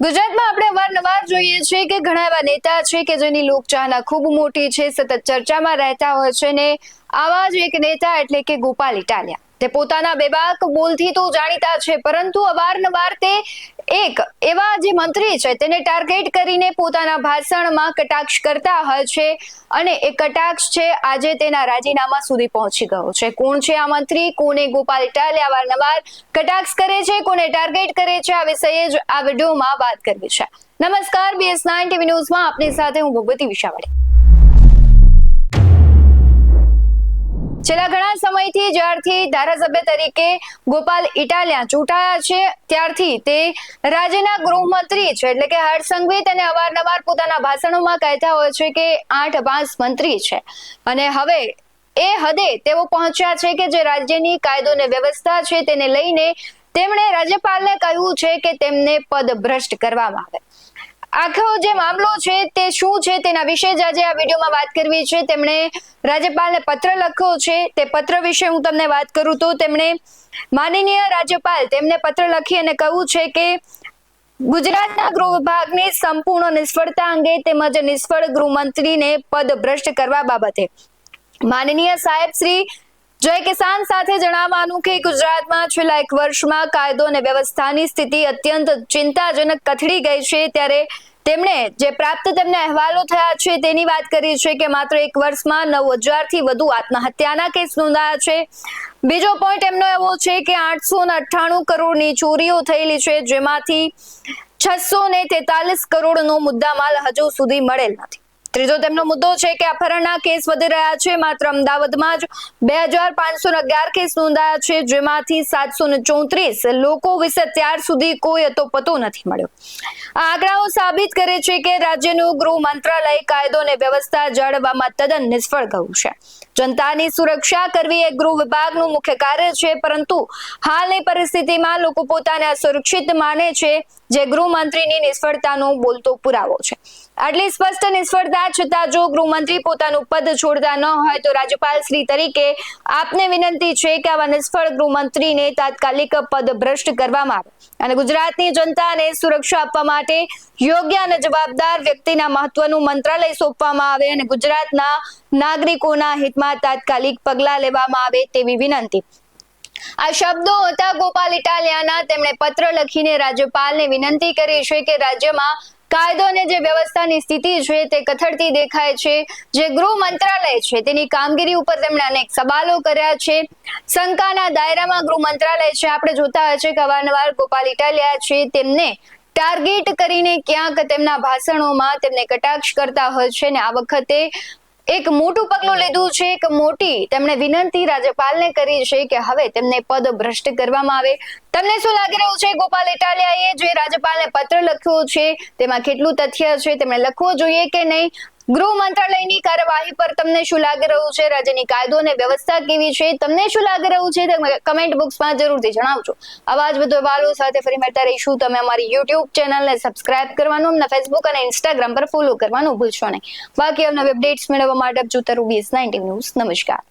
ગુજરાતમાં આપણે અવારનવાર જોઈએ છીએ કે ઘણા એવા નેતા છે કે જેની લોકચાહના ખૂબ મોટી છે, સતત ચર્ચામાં રહેતા હોય છે ને આવા જ એક નેતા એટલે કે ગોપાલ ઇટાલિયા. તે પોતાના બેબાક બોલથી તો જાણીતા છે, પરંતુ અવારનવાર તે એક એવા જે મંત્રી છે તેને ટાર્ગેટ કરીને પોતાના ભાષણમાં કટાક્ષ કરતા હોય છે અને એ કટાક્ષ છે આજે તેના રાજીનામા સુધી પહોંચી ગયો છે. કોણ છે આ મંત્રી? કોને ગોપાલ ઇટાલિયા અવારનવાર કટાક્ષ કરે છે, કોને ટાર્ગેટ કરે છે, આ વિષયે જ આ વિડીયોમાં વાત કરવી છે. નમસ્કાર, BS9 TV ન્યૂઝમાં આપની સાથે હું ભગવતી વિશાવાડી. છેલ્લા ઘણા સમયથી જ્યારથી ધારાસભ્ય તરીકે ગોપાલ ઇટાલિયા ચૂંટાયા છે ત્યારથી તે રાજ્યના ગૃહમંત્રી છે, એટલે કે હર્ષ સંઘવી તેને અવારનવાર પોતાના ભાષણોમાં કહેતા હોય છે કે 8 પાસ મંત્રી છે અને હવે એ હદે તેઓ પહોંચ્યા છે કે જે રાજ્યની કાયદો અને વ્યવસ્થા છે તેને લઈને તેમણે રાજ્યપાલને કહ્યું છે કે તેમને પદ ભ્રષ્ટ કરવામાં આવે. આખો જે મામલો છે તે શું છે તેના વિશે જ આજે આ વિડીયોમાં વાત કરવી છે. તેમણે રાજ્યપાલને પત્ર લખ્યો છે. તે પત્ર વિશે હું તમને વાત કરું તો તેમણે માનનીય રાજ્યપાલ તેમને પત્ર લખી અને કહ્યું છે કે ગુજરાતના ગૃહ વિભાગની સંપૂર્ણ નિષ્ફળતા અંગે તેમજ નિષ્ફળ ગૃહમંત્રીને પદ ભ્રષ્ટ કરવા બાબતે માનનીય સાહેબ શ્રી જય કિસાન સાથે જણાવવાનું કે ગુજરાતમાં છેલ્લા 1 વર્ષમાં કાયદો અને વ્યવસ્થાની સ્થિતિ અત્યંત ચિંતાજનક કથળી ગઈ છે. ત્યારે તેમણે જે પ્રાપ્ત તેમને અહેવાલો થયા છે તેની વાત કરી છે કે માત્ર 1 વર્ષમાં 9000થી વધુ આત્મહત્યાના કેસ નોંધાયા છે. બીજો પોઈન્ટ એમનો એવો છે કે 898 કરોડની ચોરીઓ થયેલી છે, જેમાંથી 643 કરોડનો મુદ્દામાલ હજુ સુધી મળેલ નથી. ત્રીજો તેમનો મુદ્દો છે કે અપહરણના કેસ વધી રહ્યા છે. માત્ર અમદાવાદમાં જ 2511 કેસ નોંધાયા છે, જેમાંથી 734 લોકો વિશે અત્યાર સુધી કોઈ પતો નથી મળ્યો. આ આંકડાઓ સાબિત કરે છે કે રાજ્યનું ગૃહ મંત્રાલય કાયદો અને વ્યવસ્થા જાળવવામાં તદ્દન નિષ્ફળ ગયું છે. જનતાની સુરક્ષા કરવી એ ગૃહ વિભાગનું મુખ્ય કાર્ય છે, પરંતુ હાલની પરિસ્થિતિમાં લોકો પોતાને અસુરક્ષિત માને છે, જે ગૃહમંત્રીની નિષ્ફળતાનો બોલતો પુરાવો છે. આટલી સ્પષ્ટ નિષ્ફળતા છતાં જો ગૃહમંત્રી પોતાનું પદ છોડતા ન હોય તો રાજ્યપાલ શ્રી તરીકે આપને વિનંતી છે કે આવા નિષ્ફળ ગૃહમંત્રીને તાત્કાલિક પદ ભ્રષ્ટ કરવામાં આવે અને ગુજરાતની જનતાને સુરક્ષા આપવા માટે યોગ્ય અને જવાબદાર વ્યક્તિના મહત્વનું મંત્રાલય સોંપવામાં આવે અને ગુજરાતના નાગરિકોના હિતમાં તાત્કાલિક પગલાં લેવામાં આવે તેવી વિનંતી. આ શબ્દો હતા ગોપાલ ઇટાલિયાના. તેમણે પત્ર લખીને રાજ્યપાલને વિનંતી કરી છે કે રાજ્યમાં કાયદો અને જે વ્યવસ્થાની સ્થિતિ છે તે કથળતી દેખાય છે. જે ગૃહ મંત્રાલય છે તેની કામગીરી ઉપર તેમણે અનેક સવાલો કર્યા છે. શંકાના દાયરામાં ગૃહ મંત્રાલય છે. આપણે જોતા હોય છે કે અવારનવાર ગોપાલ ઇટાલિયા છે તેમને ટાર્ગેટ કરીને ક્યાંક તેમના ભાષણોમાં તેમને કટાક્ષ કરતા હોય છે ને આ વખતે એક મોટું પગલું લીધું છે. એક મોટી તેમણે વિનંતી રાજ્યપાલને કરી છે કે હવે તેમને પદ ભ્રષ્ટ કરવામાં આવે. તમને શું લાગી રહ્યું છે? ગોપાલ ઇટાલિયાએ જે રાજ્યપાલને પત્ર લખ્યો છે તેમાં કેટલું તથ્ય છે? તેમણે લખવો જોઈએ કે નહીં? ગૃહ મંત્રાલયની કાર્યવાહી પર તમને શું લાગી રહ્યું છે? રાજ્યની કાયદો અને વ્યવસ્થા કેવી છે? તમને શું લાગી રહ્યું છે? તમે કમેન્ટ બોક્સમાં જરૂરથી જણાવજો. આવા જ બધો અહેવાલો સાથે ફરી મળતા રહીશું. તમે અમારી YouTube ચેનલને સબસ્ક્રાઇબ કરવાનું, અમને Facebook અને Instagram પર ફોલો કરવાનું ભૂલશો નહીં. બાકી અમને અપડેટ્સ મેળવવા માટે જોતા રહો BS9 TV ન્યૂઝ. નમસ્કાર.